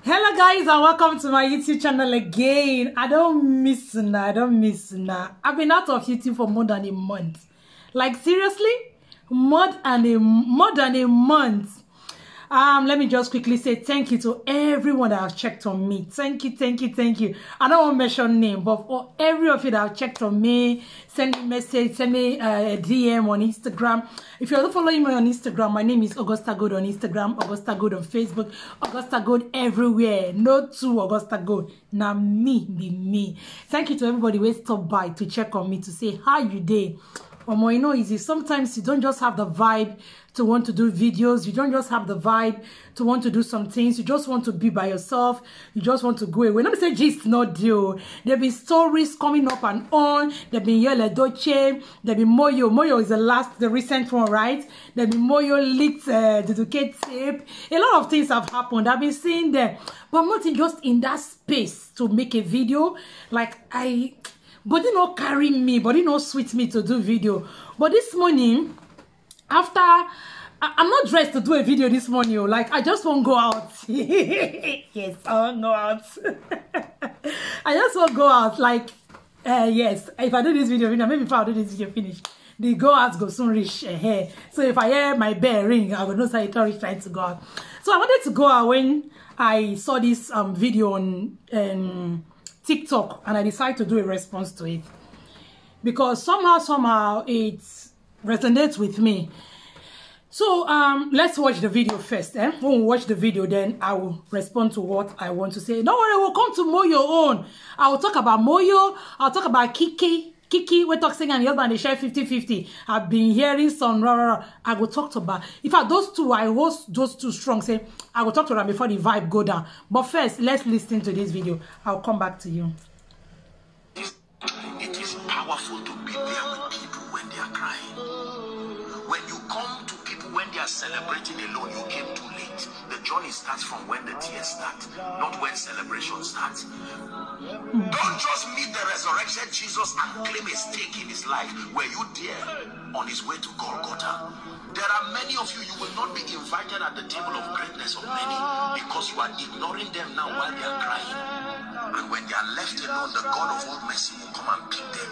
Hello guys and welcome to my YouTube channel again. I don't miss now. I've been out of YouTube for more than a month. Like seriously, more than a month. Let me just quickly say thank you to everyone that have checked on me. Thank you. I don't want to mention name, but for every of you that have checked on me, send me message, send me a DM on Instagram. If you're not following me on Instagram, my name is Augusta Gold on Instagram, Augusta Gold on Facebook, Augusta Gold everywhere. No two Augusta Gold. Now me. Thank you to everybody who stopped by to check on me to say how you day. You know, easy. Sometimes you don't just have the vibe to want to do videos. You don't just have the vibe to want to do some things. You just want to be by yourself. You just want to go away. Let me say gist not deal. There've been stories coming up and on. There've been Yele Doche. There've been Moyo. Moyo is the recent one, right? There've been Moyo leaked the Duquette tape. A lot of things have happened. I've been seeing them. But I'm not just in that space to make a video. Body not carry me, body not sweet me to do video. But this morning, after I'm not dressed to do a video this morning, like I just won't go out. Yes, I won't go out. I just won't go out. Like yes, if I do this video, maybe if I do this video finish, the go out go soon reach here. So if I hear my bell ring, I will know say it's already trying to go out. So I wanted to go out when I saw this video on TikTok, and I decided to do a response to it because somehow it resonates with me. So let's watch the video first. When we watch the video, then I will respond to what I want to say. Don't worry, we'll come to Moyo own. I will talk about Moyo. I'll talk about Kiki, we talk singing and the husband they share 50-50. I've been hearing some I will talk to about. In fact, those two, I host those two strong. Say I will talk to them before the vibe go down. But first, let's listen to this video. I'll come back to you. It is powerful to be there with people when they are crying. When you come to people when they are celebrating alone, you came too late. The journey starts from when the tears start, not when celebration starts. Don't just meet the resurrected Jesus and claim a stake in his life. Were you there on his way to Golgotha? There are many of you, you will not be invited at the table of greatness of many because you are ignoring them now while they are crying. And when they are left alone, the God of all mercy will come and pick them.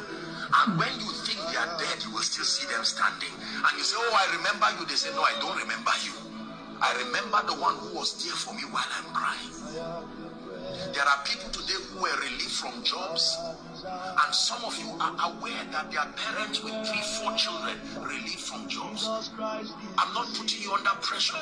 And when you think they are dead, you will still see them standing. And you say, oh, I remember you. They say, no, I don't remember you. I remember the one who was there for me while I'm crying. There are people today who were relieved from jobs. And some of you are aware that there are parents with 3-4 children relieved from jobs. I'm not putting you under pressure.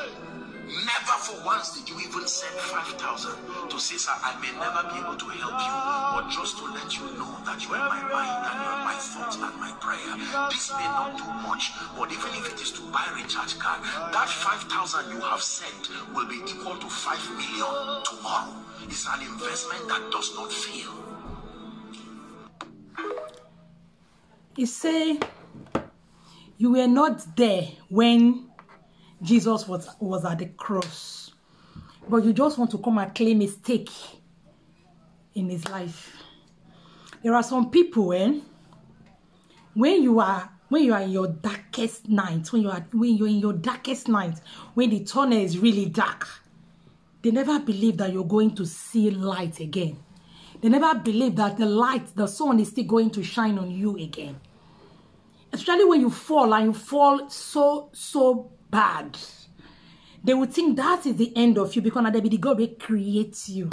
Never for once did you even send 5,000 to say, sir, I may never be able to help you, but just to let you know that you are my mind and you are my thoughts and my prayer. This may not do much, but even if it is to buy a recharge card, that 5,000 you have sent will be equal to 5 million tomorrow. It's an investment that does not fail. He say you were not there when Jesus was at the cross, but you just want to come and claim a stake in his life. There are some people when you are in your darkest night, when you're in your darkest night, when the tunnel is really dark, they never believe that you're going to see light again. They never believe that the sun is still going to shine on you again. Especially when you fall, and you fall so bad. They would think that is the end of you because the God will create you.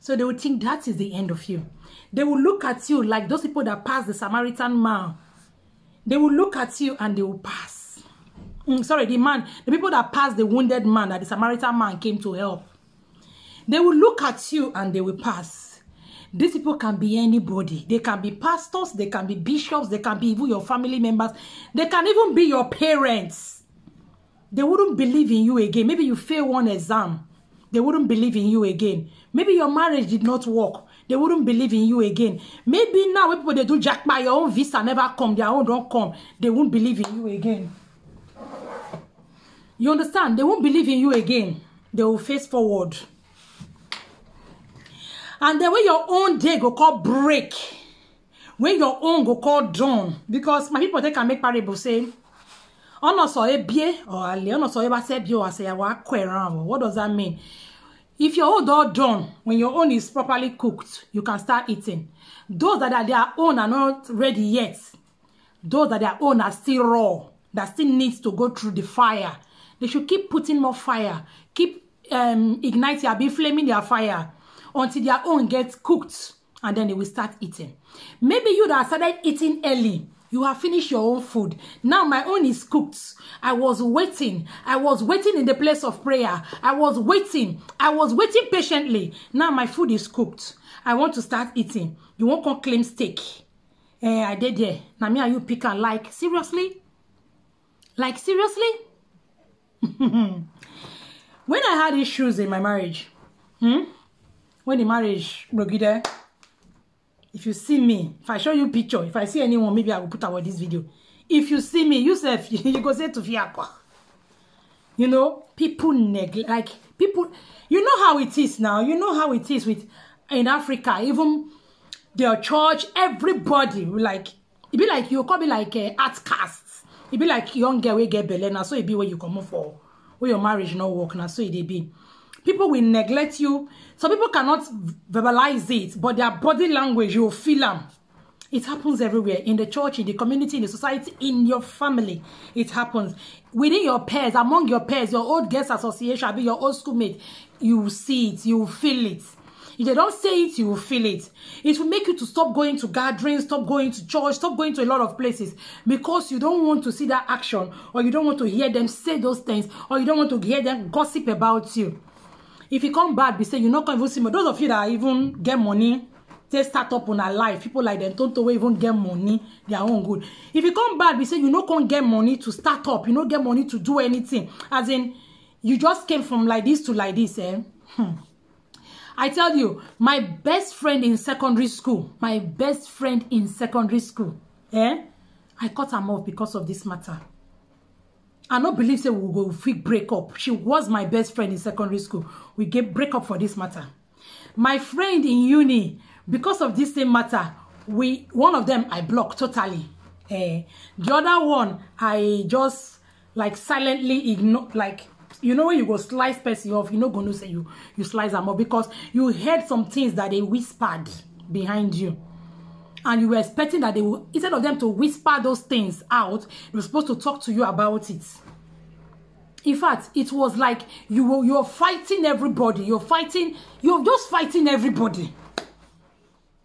So they would think that is the end of you. They will look at you like those people that passed the Samaritan man. They will look at you and they will pass. The people that passed the wounded man that the Samaritan man came to help. They will look at you and they will pass. These people can be anybody. They can be pastors, they can be bishops, they can be even your family members. They can even be your parents. They wouldn't believe in you again. Maybe you fail one exam. They wouldn't believe in you again. Maybe your marriage did not work. They wouldn't believe in you again. Maybe now when people they do jackpot, your own visa never come, their own don't come. They won't believe in you again. You understand? They won't believe in you again. They will face forward. And then when your own day go call break, when your own go call dawn, because my people they can make parable say, what does that mean? If your own all done, when your own is properly cooked, you can start eating. Those that are their own are not ready yet. Those that their own are still raw, that still needs to go through the fire. They should keep putting more fire, keep igniting, be flaming their fire until their own gets cooked, and then they will start eating. Maybe you that started eating early, you have finished your own food. Now my own is cooked. I was waiting. I was waiting in the place of prayer. I was waiting patiently. Now my food is cooked. I want to start eating. You won't come claim steak. I did there. Now me and you pick and like. Seriously? Like seriously? When I had issues in my marriage, when the marriage broke there, if you see me, if I show you picture, if I see anyone, maybe I will put out this video. If you see me, you say, you go say to Fiakwa. You know, people neglect, like, people, you know how it is now. You know how it is with, in Africa, even their church, everybody, like, it be like, you call me like outcasts. It be like young girl we get belly, now so it be where you come for, where your marriage not work, now so it be. People will neglect you. Some people cannot verbalize it, but their body language, you will feel them. It happens everywhere. In the church, in the community, in the society, in your family. It happens. Within your peers, among your peers, your old guest association, be your old schoolmate, you will see it, you will feel it. If they don't say it, you will feel it. It will make you to stop going to gatherings, stop going to church, stop going to a lot of places, because you don't want to see that action, or you don't want to hear them say those things, or you don't want to hear them gossip about you. If you come back, be say you're not going to see more. Those of you that even get money, they start up on a life. People like them don't even get money, they are own good. If you come back, be say you're not going to get money to start up, you don't get money to do anything. As in, you just came from like this to like this, eh? I tell you, my best friend in secondary school, I cut her off because of this matter. I don't believe say we will break up. She was my best friend in secondary school. We get break up for this matter. My friend in uni, because of this same matter, one of them I blocked totally. The other one I just like silently ignore. Like, you know when you go slice person off, you're not going to say you slice them off, because you heard some things that they whispered behind you. And you were expecting that they will, instead of them to whisper those things out, they were supposed to talk to you about it. In fact, it was like you're fighting everybody. You're just fighting everybody.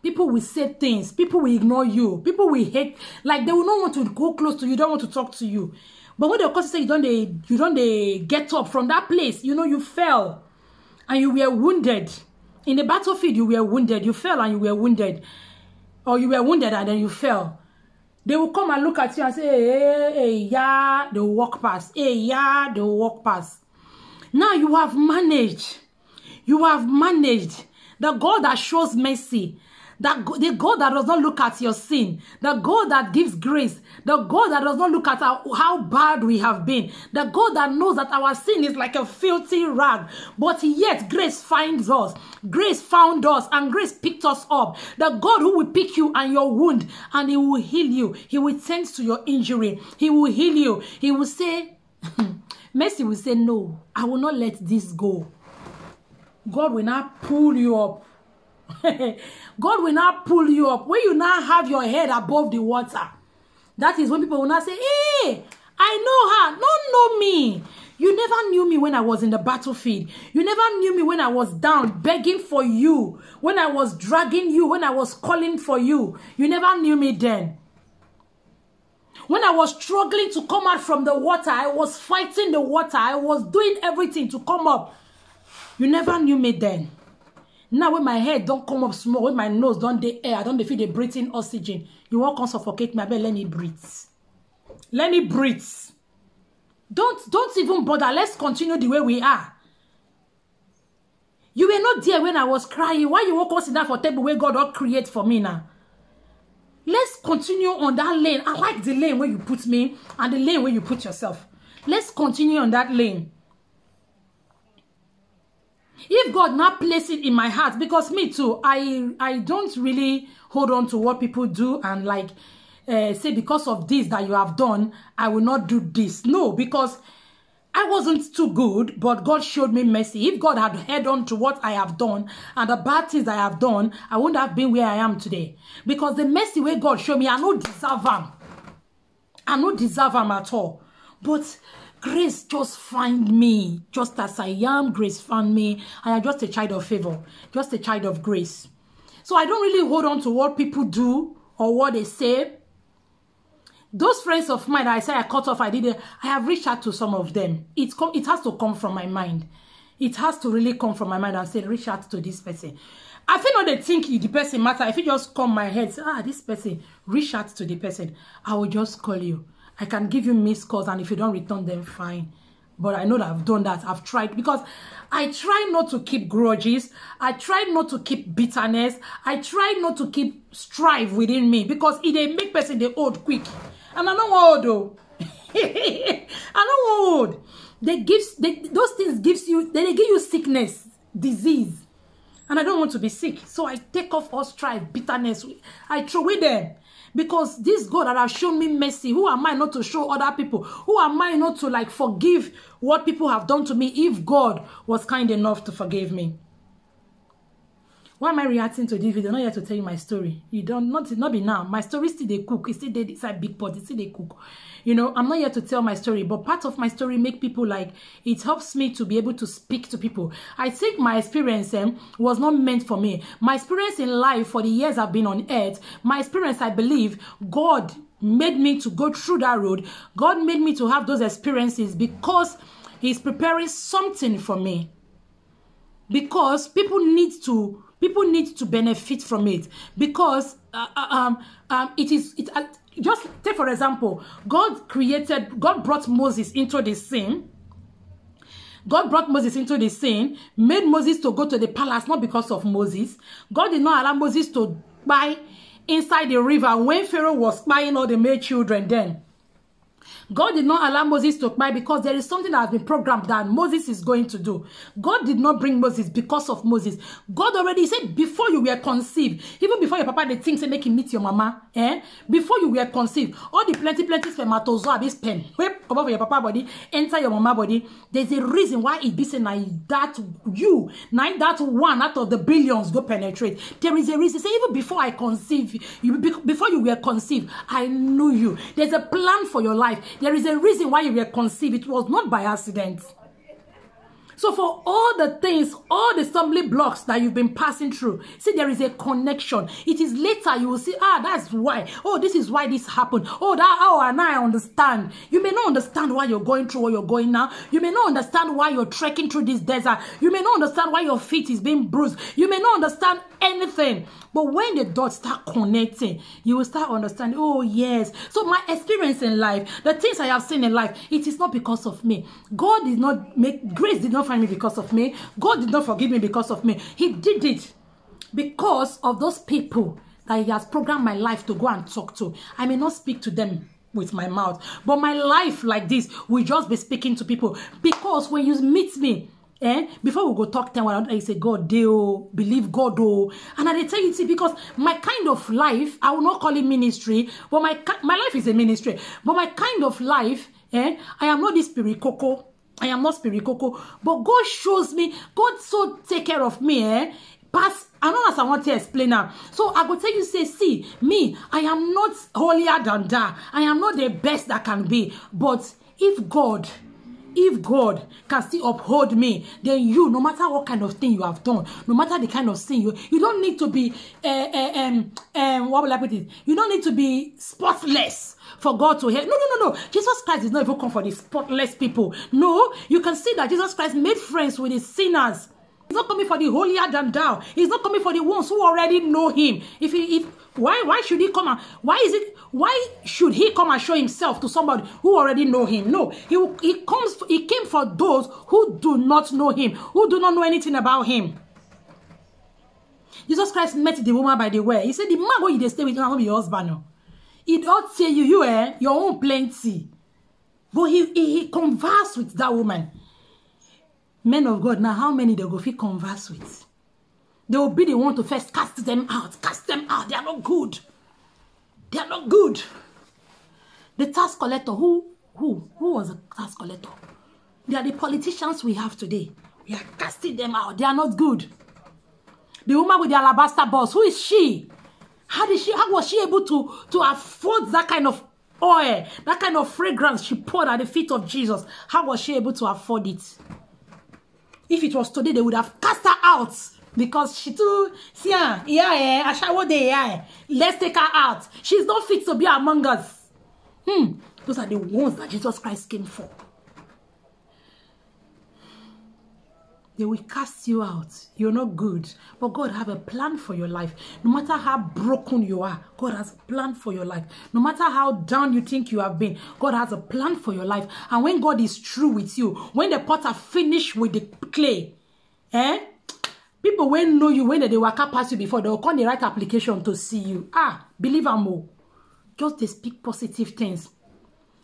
People will say things. People will ignore you. People will hate. Like, they will not want to go close to you. Don't want to talk to you. But when they say you don't get up from that place, you know, you fell and you were wounded. In the battlefield, you were wounded. You fell and you were wounded. Or you were wounded and then you fell. They will come and look at you and say, hey, yeah, they will walk past. Hey, yeah, they will walk past. Now you have managed. You have managed. The God that shows mercy. The God that does not look at your sin. The God that gives grace. The God that does not look at how bad we have been. The God that knows that our sin is like a filthy rag. But yet grace finds us. Grace found us and grace picked us up. The God who will pick you and your wound and he will heal you. He will tend to your injury. He will heal you. He will say, mercy will say, no, I will not let this go. God will not pull you up. God will not pull you up. When you now have your head above the water, that is when people will not say, hey, I know her. Don't know me. You never knew me when I was in the battlefield. You never knew me when I was down, begging for you. When I was dragging you, when I was calling for you. You never knew me then. When I was struggling to come out from the water, I was fighting the water. I was doing everything to come up. You never knew me then. Now when my head don't come up small, when my nose don't the air, I don't feel the breathing oxygen, you won't come suffocate me. I bet let me breathe. Let me breathe. Don't even bother. Let's continue the way we are. You were not there when I was crying. Why you won't consider for table where God will create for me now? Let's continue on that lane. I like the lane where you put me and the lane where you put yourself. Let's continue on that lane. If God not place it in my heart, because me too, I don't really hold on to what people do and like say because of this that you have done, I will not do this. No, because I wasn't too good, but God showed me mercy. If God had held on to what I have done and the bad things I have done, I wouldn't have been where I am today. Because the mercy where God showed me, I don't deserve him. I don't deserve him at all. But grace just find me. Just as I am, grace found me. I am just a child of favor. Just a child of grace. So I don't really hold on to what people do or what they say. Those friends of mine that I said I cut off, I have reached out to some of them. It has to come from my mind. It has to really come from my mind and say, reach out to this person. I feel not they think the person matter. If you just come my head, say, this person, reach out to the person. I will just call you. I can give you missed calls, and if you don't return them, fine. But I know that I've done that. I've tried, because I try not to keep grudges. I try not to keep bitterness. I try not to keep strife within me, because it they make person they old quick. And I don't want though. I don't want. Those things gives you, they give you sickness, disease. And I don't want to be sick. So I take off all strife, bitterness. I throw away them. Because this God that has shown me mercy, who am I not to show other people? Who am I not to like forgive what people have done to me if God was kind enough to forgive me? Why am I reacting to this video? I'm not here to tell you my story. You don't, not be now. My story still they cook. It's still inside big pot. It's still they cook. You know, I'm not here to tell my story, but part of my story make people like, it helps me to be able to speak to people. I think my experience was not meant for me. My experience in life for the years I've been on earth, my experience, I believe, God made me to go through that road. God made me to have those experiences because he's preparing something for me. Because people need to benefit from it, because just take for example, God brought Moses into the scene. God brought Moses into the scene, made Moses to go to the palace, not because of Moses. God did not allow Moses to buy inside the river when Pharaoh was buying all the male children then. God did not allow Moses to buy because there is something that has been programmed that Moses is going to do. God did not bring Moses because of Moses. God already said before you were conceived, even before your papa the things say make him meet your mama, before you were conceived, all the plenty spermatozoa this pen come over your papa body, enter your mama body. There's a reason why it be saying that one out of the billions go penetrate. There is a reason. Say even before I conceive you, before you were conceived, I knew you. There's a plan for your life. There is a reason why you were conceived. It was not by accident. So for all the things, all the stumbling blocks that you've been passing through, see, there is a connection. It is later you will see, that's why. Oh, this is why this happened. And now I understand. You may not understand why you're going through what you're going now. You may not understand why you're trekking through this desert. You may not understand why your feet is being bruised. You may not understand anything. But when the dots start connecting, you will start understanding, oh yes. So my experience in life, the things I have seen in life, it is not because of me. God did not grace did not find me because of me. God did not forgive me because of me. He did it because of those people that he has programmed my life to go and talk to. I may not speak to them with my mouth, but my life like this will just be speaking to people. Because when you meet me, before we go talk them, I say, God, believe God, and I tell you, see, because my kind of life, I will not call it ministry, but my life is a ministry. But my kind of life, I am not this spirikoko. I am not spirikoko. But God shows me, God so take care of me, Pass, I know as I want to explain now. So I go tell you, say, see, me, I am not holier than that. I am not the best that can be. But if God can still uphold me, then you, no matter what kind of thing you have done, no matter the kind of sin you don't need to be what will I put it? You don't need to be spotless for God to help. No. Jesus Christ is not even come for the spotless people. No, you can see that Jesus Christ made friends with his sinners. He's not coming for the holier than thou. He's not coming for the ones who already know him. Why should he come and why should he come and show himself to somebody who already know him? No, he came for those who do not know him, who do not know anything about him. Jesus Christ met the woman by the way. He said, the man who you stay with not be your husband. He don't say your own plenty. But he conversed with that woman. Men of God, now how many they go fit converse with? They will be the one to first cast them out. Cast them out. They are not good. They are not good. The tax collector, who was a tax collector? They are the politicians we have today. We are casting them out. They are not good. The woman with the alabaster box, who is she? How was she able to afford that kind of oil, that kind of fragrance she poured at the feet of Jesus? How was she able to afford it? If it was today, they would have cast her out. Because she too, let's take her out. She's not fit to be among us. Those are the ones that Jesus Christ came for. They will cast you out. You're not good. But God have a plan for your life. No matter how broken you are, God has a plan for your life. No matter how down you think you have been, God has a plan for your life. And when God is true with you, when the potter finished with the clay, people when know you, when they work past you before, they will call the right application to see you. Believe I'm more. Just they speak positive things.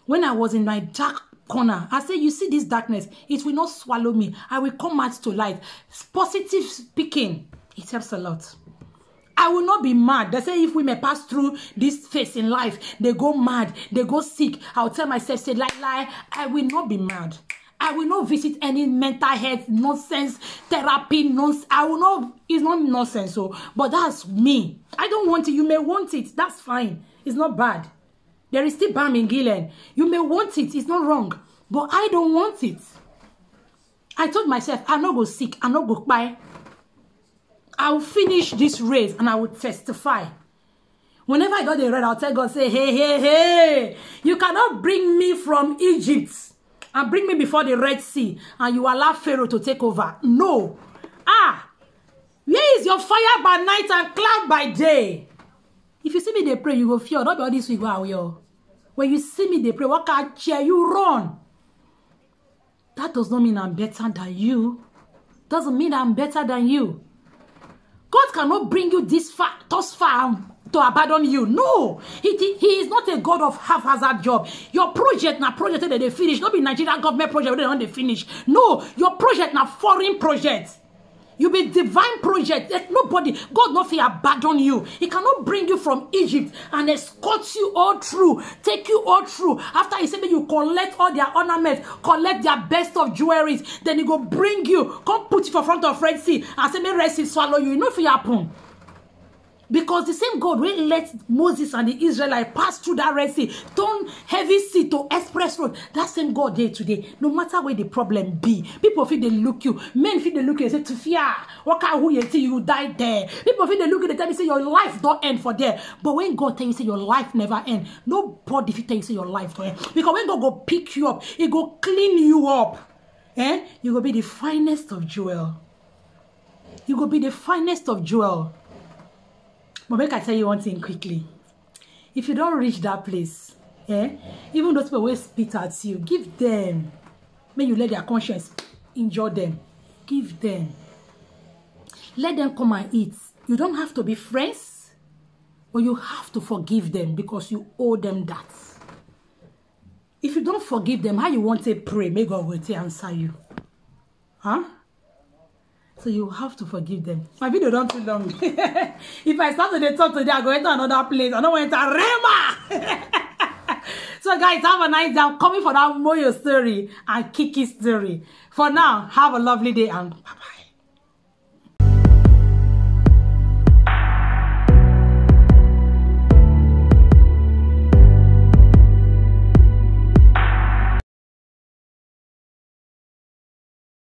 When I was in my dark corner, I say, you see this darkness, it will not swallow me. I will come out to light. Positive speaking, it helps a lot. I will not be mad. They say if we may pass through this phase in life, they go mad, they go sick. I'll tell myself, say, lie. I will not be mad. I will not visit any mental health nonsense therapy nonsense. I will not. It's not nonsense. But that's me. I don't want it. You may want it. That's fine. It's not bad. There is still balm in Gilead. You may want it. It's not wrong. But I don't want it. I told myself, I'm not going to sick. I'm not going to buy. I will finish this race and I will testify. Whenever I got the red, I'll tell God, say, hey. You cannot bring me from Egypt and bring me before the Red Sea and you allow Pharaoh to take over. No. Where is your fire by night and cloud by day? If you see me, they pray, you go fear. Not all this we go out. When you see me, they pray, what can cheer you run? That does not mean I'm better than you. Doesn't mean I'm better than you. God cannot bring you this far, thus far, to abandon you. No. He is not a God of haphazard job. Your project na project that they finish. Not be Nigerian government project that they finish. No. Your project na foreign project. You be divine project. Nobody, God not will abandon you. He cannot bring you from Egypt and escort you all through, take you all through. After he said that you collect all their ornaments, collect their best of jewelries, then he go bring you, come put you for front of Red Sea and say, may Red Sea swallow you. You know if it happen. Because the same God will let Moses and the Israelites pass through that Red Sea, turn heavy sea to express road. That same God there today. No matter where the problem be, people feel they look you. Men feel they look you and say, Tufia, what can who you see you die there? People feel they look you, they tell you say your life don't end for there. But when God tell you say your life never end, nobody feel tell you say your life don't end. Because when God go pick you up, he go clean you up. You go be the finest of jewel. You go be the finest of jewel. But make I tell you one thing quickly. If you don't reach that place, even those people will spit at you, give them. May you let their conscience injure them. Give them. Let them come and eat. You don't have to be friends, but you have to forgive them because you owe them that. If you don't forgive them, how you want to pray? May God will answer you. So you have to forgive them. My video don't too long. If I start to talk today, I go into another place. I don't want to Rema. So guys, have a nice day. I'm coming for that Moyo story and Kiki story. For now, have a lovely day and